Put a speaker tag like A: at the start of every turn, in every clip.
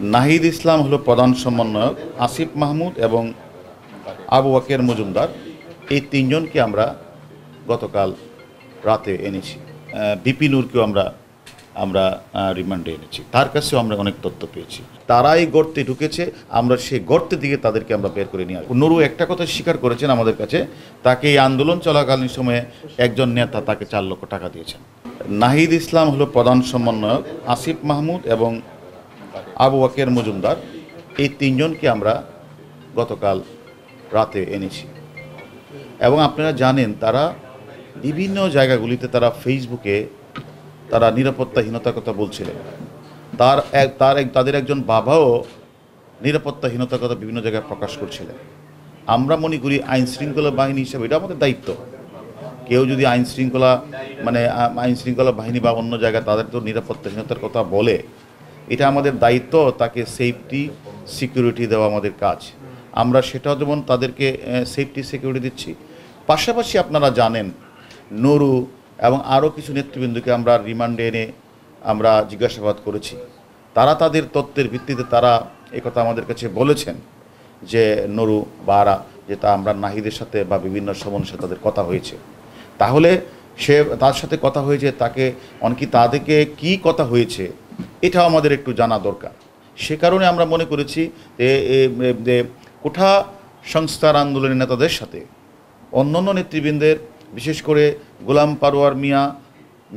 A: নাহিদ ইসলাম হলো প্রধান সমন্বয়ক, আসিফ মাহমুদ এবং আবু বকর মজুমদার, এই তিনজনকে আমরা গতকাল রাতে এনেছি। বিপি নূরকেও আমরা রিমান্ডে এনেছি। তার কাছেও আমরা অনেক তথ্য পেয়েছি। তারাই গর্তে ঢুকেছে, আমরা সেই গর্তের দিকে তাদেরকে আমরা বের করে নিয়ে আসবো। নুরু একটা কথা স্বীকার করেছেন আমাদের কাছে, তাকে এই আন্দোলন চলাকালীন সময়ে একজন নেতা তাকে 4 লক্ষ টাকা দিয়েছেন। নাহিদ ইসলাম হলো প্রধান সমন্বয়ক, আসিফ মাহমুদ এবং আবু বকর মজুমদার, এই তিনজনকে আমরা গতকাল রাতে এনেছি। এবং আপনারা জানেন তারা বিভিন্ন জায়গাগুলিতে তারা ফেসবুকে তারা নিরাপত্তাহীনতার কথা বলছিলেন। তাদের একজন বাবাও নিরাপত্তাহীনতার কথা বিভিন্ন জায়গায় প্রকাশ করছিলেন। আমরা মনে করি আইন শৃঙ্খলা বাহিনী হিসেবে এটা আমাদের দায়িত্ব। কেউ যদি আইন শৃঙ্খলা বাহিনী বা অন্য জায়গায় তাদের তো নিরাপত্তাহীনতার কথা বলে, এটা আমাদের দায়িত্ব, তাকে সেফটি সিকিউরিটি দেওয়া আমাদের কাজ। আমরা সেটাও যেমন তাদেরকে সেফটি সিকিউরিটি দিচ্ছি। পাশাপাশি আপনারা জানেন নুরু এবং আরও কিছু নেতৃবৃন্দকে আমরা রিমান্ডে এনে আমরা জিজ্ঞাসাবাদ করেছি। তারা তাদের তথ্যের ভিত্তিতে তারা একথা আমাদের কাছে বলেছেন যে নুরু বারা যে তা আমরা নাহিদের সাথে বা বিভিন্ন সমন্বয়ের সাথে তাদের কথা হয়েছে। তাহলে সে তার সাথে কথা হয়েছে, তাকে অনেকে তাদেরকে কি কথা হয়েছে এটাও আমাদের একটু জানা দরকার। সে কারণে আমরা মনে করেছি যে কোঠা সংস্কার আন্দোলনের নেতাদের সাথে অন্যান্য নেতৃবৃন্দের, বিশেষ করে গোলাম পারোয়ার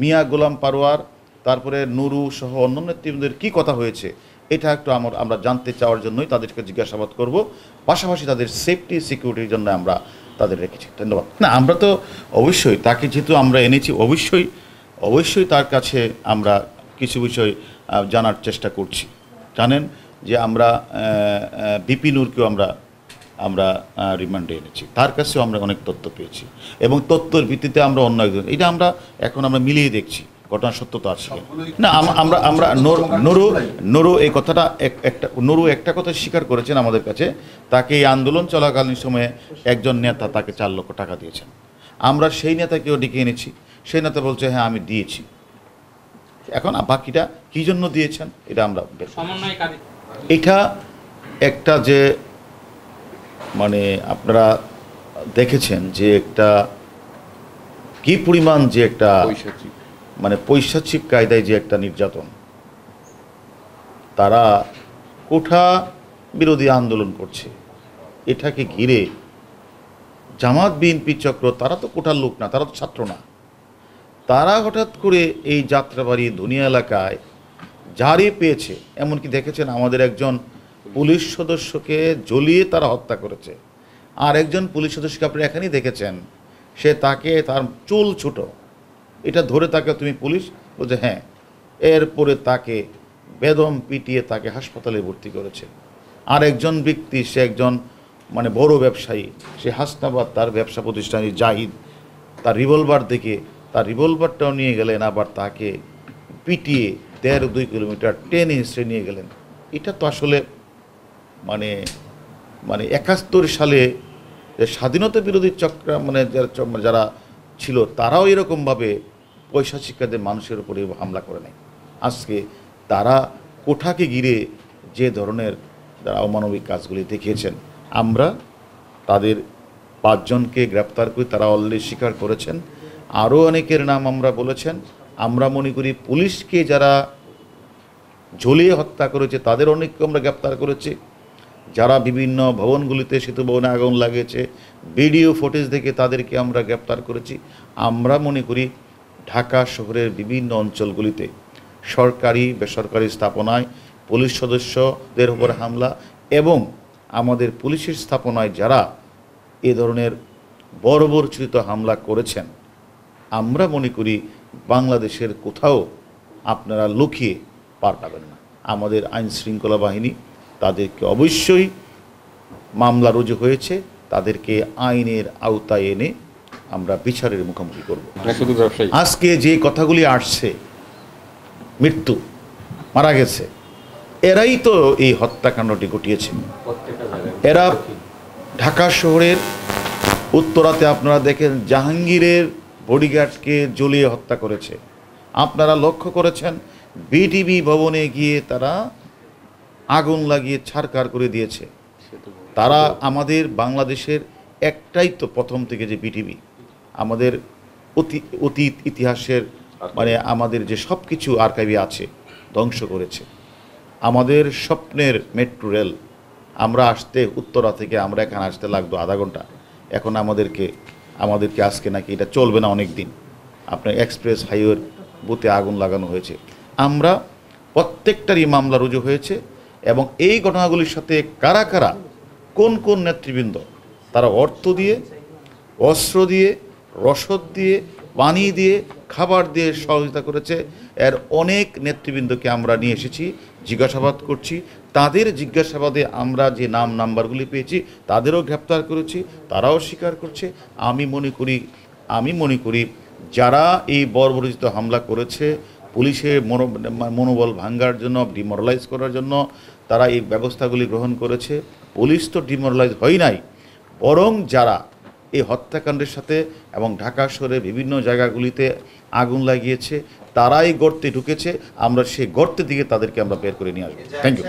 A: মিয়া গোলাম পারোয়ার, তারপরে নুরু সহ অন্যান্য নেতৃবৃন্দের কী কথা হয়েছে এটা একটু আমরা জানতে চাওয়ার জন্যই তাদেরকে জিজ্ঞাসাবাদ করব। পাশাপাশি তাদের সেফটি সিকিউরিটির জন্য আমরা তাদের রেখেছি। ধন্যবাদ। না, আমরা তো অবশ্যই তাকে যেহেতু আমরা এনেছি, অবশ্যই তার কাছে আমরা কিছু বিষয় জানার চেষ্টা করছি। জানেন যে আমরা বিপি নূরকেও আমরা রিমান্ডে এনেছি। তার কাছেও আমরা অনেক তথ্য পেয়েছি এবং তথ্যের ভিত্তিতে আমরা অন্য একজন এটা আমরা মিলিয়ে দেখছি ঘটনার সত্যতা আছে না। আমরা নুরু এই কথাটা নুরু একটা কথা স্বীকার করেছেন আমাদের কাছে, তাকে এই আন্দোলন চলাকালীন সময়ে একজন নেতা তাকে 4 লক্ষ টাকা দিয়েছেন। আমরা সেই নেতাকেও ডেকে এনেছি। সেই নেতা বলছে হ্যাঁ আমি দিয়েছি। এখন বাকিটা কী জন্য দিয়েছেন এটা আমরা এটা একটা যে মানে আপনারা দেখেছেন যে একটা কি পরিমাণ যে একটা মানে পৈশাচিক কায়দায় যে একটা নির্যাতন, তারা কোঠা বিরোধী আন্দোলন করছে, এটাকে ঘিরে জামাত বিএনপি চক্র, তারা তো কোঠার লোক না, তারা তো ছাত্র না, তারা হঠাৎ করে এই যাত্রাবাড়ি দুনিয়া এলাকায় জারি পেয়েছে। এমনকি দেখেছেন আমাদের একজন পুলিশ সদস্যকে জ্বলিয়ে তারা হত্যা করেছে। আর একজন পুলিশ সদস্যকে আপনি এখানেই দেখেছেন, সে তাকে তার চুল ছোটো এটা ধরে তাকে তুমি পুলিশ বলছে হ্যাঁ, এরপরে তাকে বেদম পিটিয়ে তাকে হাসপাতালে ভর্তি করেছে। আর একজন ব্যক্তি, সে একজন মানে বড় ব্যবসায়ী, সে হাসনাবাদ তার ব্যবসা প্রতিষ্ঠানে জাহিদ, তার রিভলভার দেখে তার রিভলভারটাও নিয়ে গেলেন, আবার তাকে পিটিয়ে 1.5-2 কিলোমিটার টেনে হিসেবে নিয়ে গেলেন। এটা তো আসলে মানে 71 সালে স্বাধীনতা বিরোধী চক্র যারা ছিল তারাও এরকমভাবে পৈশাচিকদের মানুষের উপরে হামলা করে নেয়। আজকে তারা কোঠাকে ঘিরে যে ধরনের যারা অমানবিক কাজগুলি দেখিয়েছেন, আমরা তাদের 5 জনকে গ্রেপ্তার করি, তারা অলরেডি স্বীকার করেছেন। আরও অনেকের নাম আমরা বলেছেন। আমরা মনে করি পুলিশকে যারা ঝুলিয়ে হত্যা করেছে তাদের অনেককে আমরা গ্রেপ্তার করেছি। যারা বিভিন্ন ভবনগুলিতে, সেতু ভবনে আগুন লাগিয়েছে, ভিডিও ফুটেজ দেখে তাদেরকে আমরা গ্রেপ্তার করেছি। আমরা মনে করি ঢাকা শহরের বিভিন্ন অঞ্চলগুলিতে সরকারি বেসরকারি স্থাপনায় পুলিশ সদস্যদের উপর হামলা এবং আমাদের পুলিশের স্থাপনায় যারা এ ধরনের বর্বরচিত হামলা করেছেন, আমরা মনে করি বাংলাদেশের কোথাও আপনারা লুকিয়ে পার পাবেন না। আমাদের আইন শৃঙ্খলা বাহিনী তাদেরকে অবশ্যই মামলা রুজু হয়েছে, তাদেরকে আইনের আওতায় এনে আমরা বিচারের মুখোমুখি করব। আজকে যে কথাগুলি আসছে, মৃত্যু, মারা গেছে, এরাই তো এই হত্যাকাণ্ডটি ঘটিয়েছে। এরা ঢাকা শহরের উত্তরাতে আপনারা দেখেন জাহাঙ্গীরের বডিগার্ডকে জ্বলিয়ে হত্যা করেছে। আপনারা লক্ষ্য করেছেন বিটিভি ভবনে গিয়ে তারা আগুন লাগিয়ে ছারখার করে দিয়েছে। তারা আমাদের বাংলাদেশের একটাই তো প্রথম থেকে যে বিটিভি আমাদের অতীত ইতিহাসের মানে আমাদের যে সব কিছু আর্কাইভে আছে ধ্বংস করেছে। আমাদের স্বপ্নের মেট্রো রেল আমরা আসতে উত্তরা থেকে আমরা এখানে আসতে লাগতো আধা ঘন্টা, এখন আমাদেরকে আজকে নাকি এটা চলবে না অনেক দিন। আপনার এক্সপ্রেস হাইওয়ের বুথে আগুন লাগানো হয়েছে। আমরা প্রত্যেকটারই মামলা রুজু হয়েছে এবং এই ঘটনাগুলির সাথে কারা কারা কোন কোন নেতৃবৃন্দ তারা অর্থ দিয়ে, অস্ত্র দিয়ে, রসদ দিয়ে, পানি দিয়ে, খাবার দিয়ে সহযোগিতা করেছে, এর অনেক নেতৃবৃন্দকে আমরা নিয়ে এসেছি, জিজ্ঞাসাবাদ করছি। তাদের জিজ্ঞাসাবাদে আমরা যে নাম্বারগুলি পেয়েছি তাদেরও গ্রেপ্তার করেছি, তারাও স্বীকার করছে। আমি মনে করি যারা এই বর্বরোচিত হামলা করেছে পুলিশের মনোবল ভাঙ্গার জন্য, ডিমোরালাইজ করার জন্য তারা এই ব্যবস্থাগুলি গ্রহণ করেছে। পুলিশ তো ডিমোরালাইজ হয় নাই, বরং যারা এই হত্যাকাণ্ডের সাথে এবং ঢাকা শহরে বিভিন্ন জায়গাগুলিতে আগুন লাগিয়েছে তারাই গর্তে ঢুকেছে। আমরা সেই গর্তের দিকে তাদেরকে আমরা বের করে নিয়ে আসবো। Thank you.